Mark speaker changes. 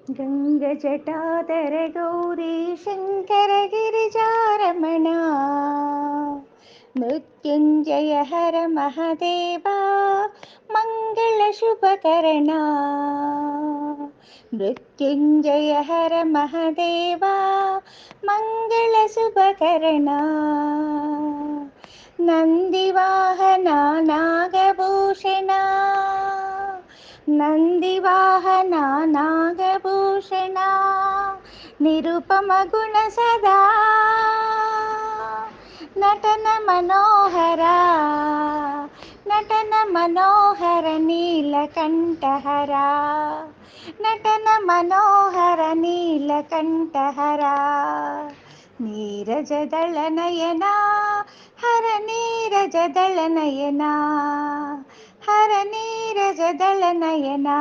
Speaker 1: गङ्गजटाधर गौरी शङ्कर गिरिजारमण मृत्युञ्जय हर महदेवा मङ्गलशुभकरणा मृत्युञ्जय हर महदेवा मङ्गलशुभकरणा नन्दिवाहना नागभूषणा नन्दिवाहना नागभूषणा निरुपमगुण सदा नटन मनोहरा नटन मनोहर नीलकण्ठहरा नटन मनोहर नीलकण्ठहरा नीरजदलनयना हर नीरजदलनयना हर नीरजदलनयना